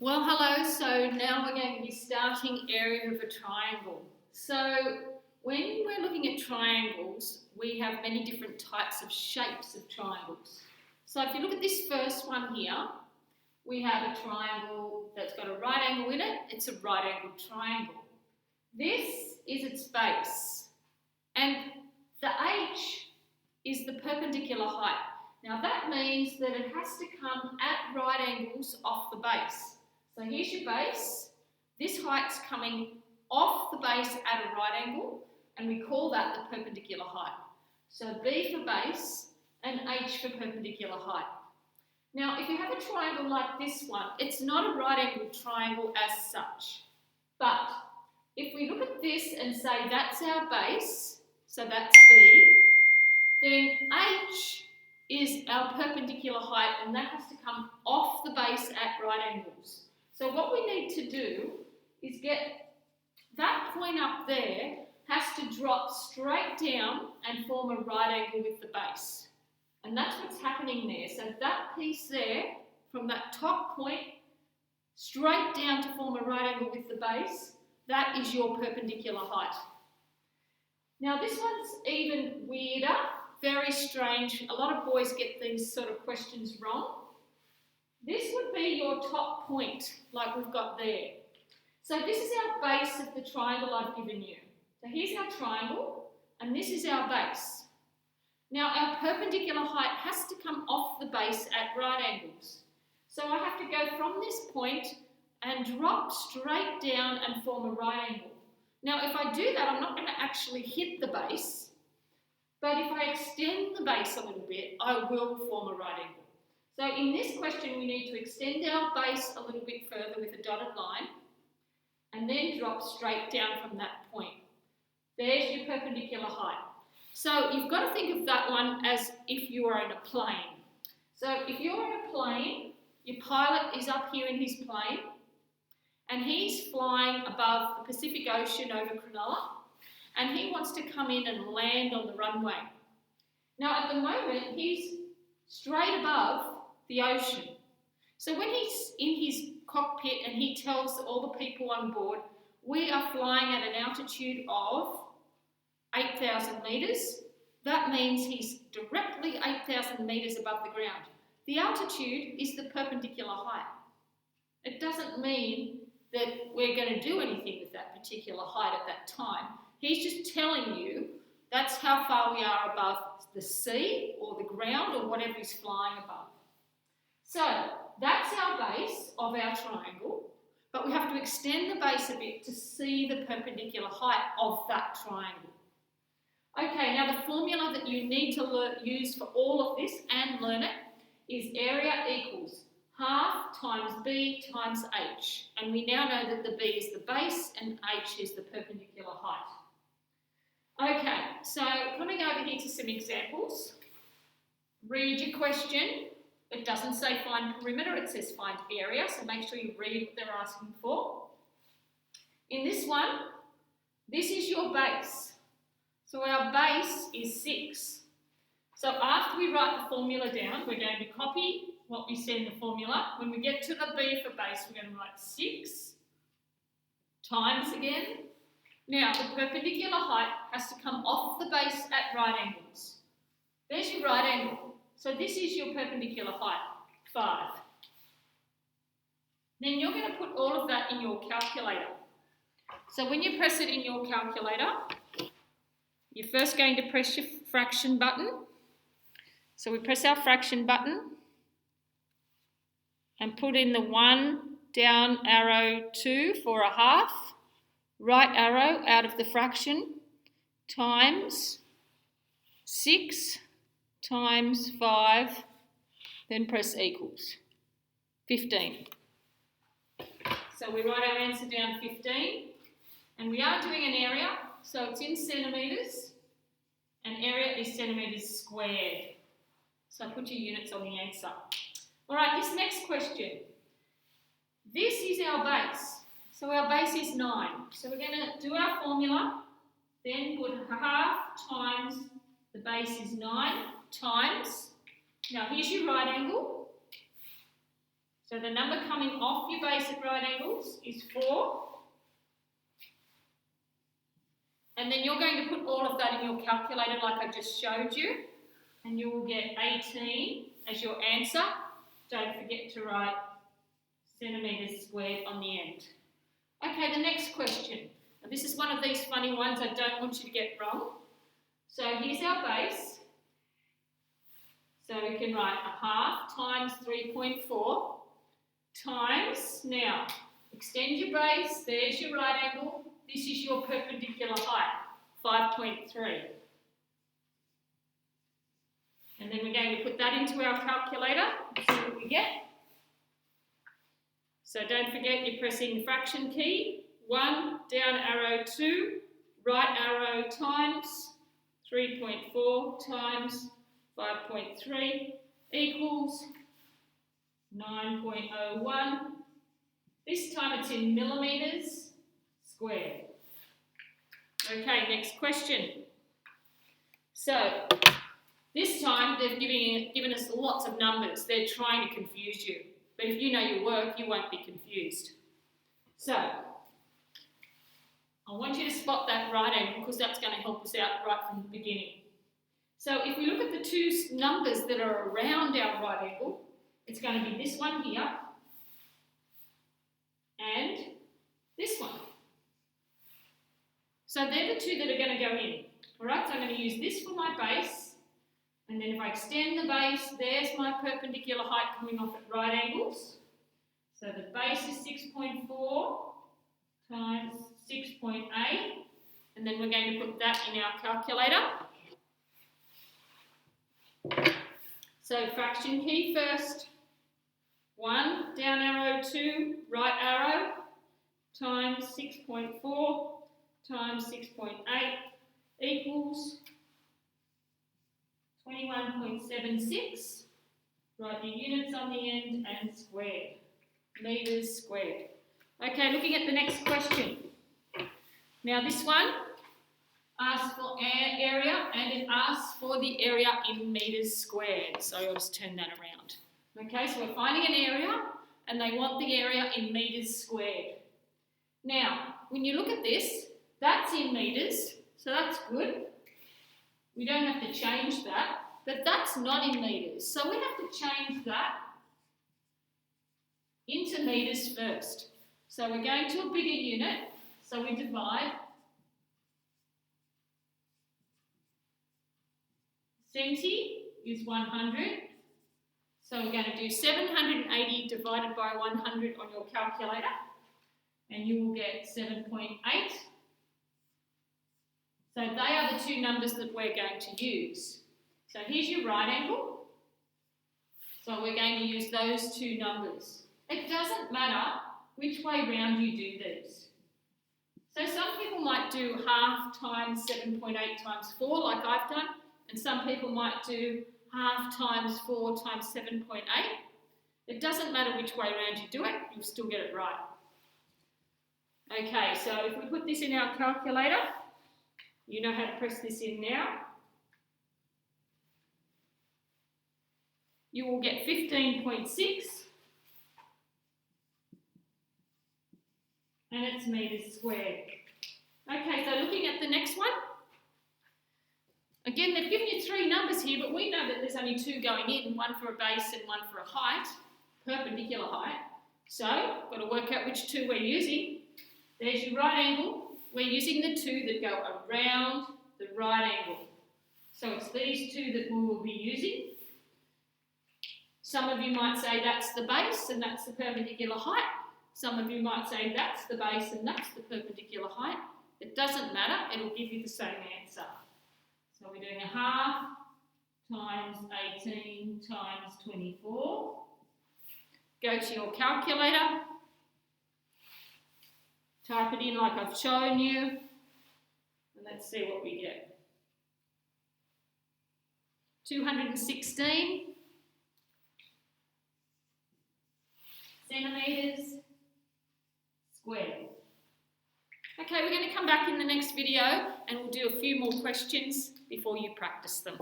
Well, hello. So now we're going to be starting area of a triangle. So when we're looking at triangles, we have many different types of shapes of triangles. So if you look at this first one here, we have a triangle that's got a right angle in it. It's a right angled triangle. This is its base, and the H is the perpendicular height. Now that means that it has to come at right angles off the base. So here's your base. This height's coming off the base at a right angle, and we call that the perpendicular height. So B for base and H for perpendicular height. Now, if you have a triangle like this one, it's not a right angled triangle as such. But if we look at this and say that's our base, so that's B, then H is our perpendicular height, and that has to come off the base at right angles. So what we need to do is get that point up there has to drop straight down and form a right angle with the base. And that's what's happening there. So that piece there, from that top point, straight down to form a right angle with the base, that is your perpendicular height. Now this one's even weirder, very strange. A lot of boys get these sort of questions wrong. This would be your top point, like we've got there. So this is our base of the triangle I've given you. So here's our triangle, and this is our base. Now our perpendicular height has to come off the base at right angles. So I have to go from this point and drop straight down and form a right angle. Now if I do that, I'm not going to actually hit the base, but if I extend the base a little bit, I will form a right angle. So in this question, we need to extend our base a little bit further with a dotted line and then drop straight down from that point. There's your perpendicular height. So you've got to think of that one as if you are in a plane. So if you're in a plane, your pilot is up here in his plane and he's flying above the Pacific Ocean over Cronulla, and he wants to come in and land on the runway. Now at the moment, he's straight above the ocean. So when he's in his cockpit and he tells all the people on board, we are flying at an altitude of 8,000 metres, that means he's directly 8,000 metres above the ground. The altitude is the perpendicular height. It doesn't mean that we're going to do anything with that particular height at that time. He's just telling you that's how far we are above the sea or the ground or whatever he's flying above. So that's our base of our triangle, but we have to extend the base a bit to see the perpendicular height of that triangle. Okay, now the formula that you need to use for all of this and learn it is area equals half times B times H. And we now know that the B is the base and H is the perpendicular height. Okay, so coming over here to some examples. Read your question. It doesn't say find perimeter, it says find area, so make sure you read what they're asking for. In this one, this is your base. So our base is 6. So after we write the formula down, we're going to copy what we said in the formula. When we get to the B for base, we're going to write 6 times again. Now, the perpendicular height has to come off the base at right angles. There's your right angle. So this is your perpendicular height, 5. Then you're going to put all of that in your calculator. So when you press it in your calculator, you're first going to press your fraction button. So we press our fraction button and put in the 1 down arrow 2 for a half, right arrow out of the fraction, times 6 times 5, then press equals 15. So we write our answer down 15, and we are doing an area, so it's in centimetres, and area is centimetres squared. So put your units on the answer. All right, this next question. This is our base. So our base is 9. So we're going to do our formula, then put half times the base is 9 times. Now here's your right angle. So the number coming off your base at right angles is 4. And then you're going to put all of that in your calculator like I just showed you. And you will get 18 as your answer. Don't forget to write centimetres squared on the end. Okay, the next question. Now this is one of these funny ones I don't want you to get wrong. So here's our base. So we can write 1/2 times 3.4 times, now extend your base, there's your right angle, this is your perpendicular height, 5.3. And then we're going to put that into our calculator and see what we get. So don't forget you're pressing the fraction key, 1, down arrow 2, right arrow times 3.4 times 5.3 equals 9.01. This time it's in millimetres squared. Okay, next question. So this time they've given us lots of numbers. They're trying to confuse you. But if you know your work, you won't be confused. So I want you to spot that right angle because that's going to help us out right from the beginning. So if we look at the two numbers that are around our right angle, it's going to be this one here and this one. So they're the two that are going to go in. Alright, so I'm going to use this for my base, and then if I extend the base, there's my perpendicular height coming off at right angles. So the base is 6.4 times 6.8, and then we're going to put that in our calculator. So fraction key first, 1, down arrow 2, right arrow, times 6.4 times 6.8 equals 21.76. Write your units on the end and squared, metres squared. Okay, looking at the next question. Now this one asks for area and it asks for the area in metres squared. So I'll just turn that around. Okay, so we're finding an area and they want the area in metres squared. Now, when you look at this, that's in metres, so that's good. We don't have to change that, but that's not in metres. So we have to change that into metres first. So we're going to a bigger unit, so we divide. Centi is 100, so we're going to do 780 divided by 100 on your calculator, and you will get 7.8. So they are the two numbers that we're going to use. So here's your right angle, so we're going to use those two numbers. It doesn't matter which way round you do these. So some people might do 1/2 times 7.8 times 4 like I've done, and some people might do 1/2 times 4 times 7.8. It doesn't matter which way around you do it, you'll still get it right. Okay, so if we put this in our calculator, you know how to press this in now. You will get 15.6, and it's metres squared. Okay, so looking at the next one. Again, they've given you three numbers here, but we know that there's only two going in, one for a base and one for a height, perpendicular height. So, got to work out which two we're using. There's your right angle. We're using the two that go around the right angle. So it's these two that we will be using. Some of you might say that's the base and that's the perpendicular height. Some of you might say that's the base and that's the perpendicular height. It doesn't matter, it'll give you the same answer. So we're doing 1/2 times 18 times 24. Go to your calculator. Type it in like I've shown you. And let's see what we get. 216 centimetres squared. Okay, we're going to come back in the next video and we'll do a few more questions before you practice them.